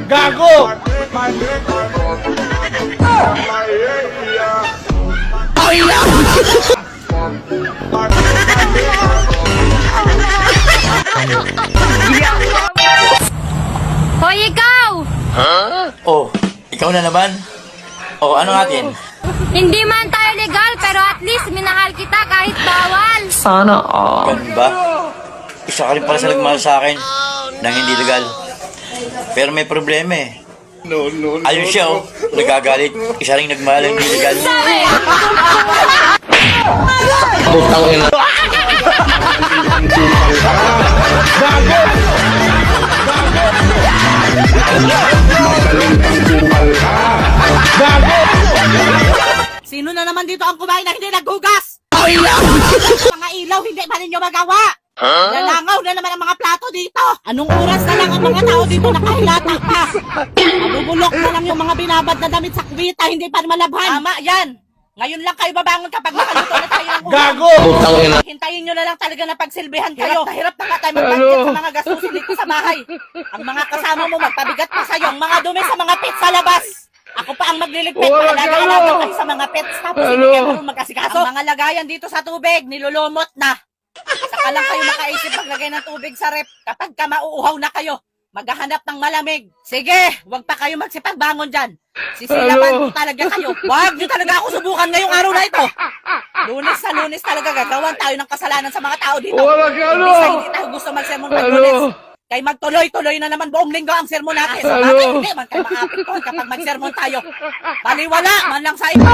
Gago! Hoy, ikaw! Oh, ikaw na naman? Oh, ano natin? Hindi man tayo legal, pero at least minahal kita kahit bawal. Ganun ba? Isa ka rin pala sa nagmahal sa akin nang hindi legal. Pero may problema eh. Ayun siya oh, nagagalit. Isa rin nagmahal hindi legal. Sino na naman dito ang kumain na hindi naghugas? Mga ilaw, hindi ba ninyo magawa? Nalangaw na naman ang mga plato dito. Anong oras na lang ang mga tao dito nakahilata pa? Nabubulok na lang yung mga binabad na damit sa kubita, hindi pa malabhan. Tama yan. Ngayon lang kayo babangon kapag nakaluto na tayo ng ulam. Gago! Hintayin nyo na lang talaga na pagsilbihan kayo. Hirap na nga tayo mag-budget sa mga gastusin dito sa bahay. Ang mga kasama mo magpabigat pa sa'yo. Ang mga dumi sa mga pits sa labas. Ako pa ang magliligpit. Alaga-alaga kayo sa mga pets. Tapos hindi kayo marunong mag-asikaso. Ang mga lagayan dito sa tubig, nilulumot na. Saka lang kayo makaisip maglagay ng tubig sa rep. Kapag ka mauuhaw na kayo, maghahanap ng malamig. Sige, huwag pa kayo magsipagbangon dyan. Sisilaban ko talaga kayo. Huwag nyo talaga ako subukan ngayong araw na ito. Lunes sa Lunes talaga gagawan tayo ng kasalanan sa mga tao dito. Hindi sa hindi tayo gusto magsermon pag Lunes. Kay magtuloy-tuloy na naman buong linggo ang sermon natin. Sa bakit hindi man kayo makapit kapag magsermon tayo. Baliwala man lang sa ito.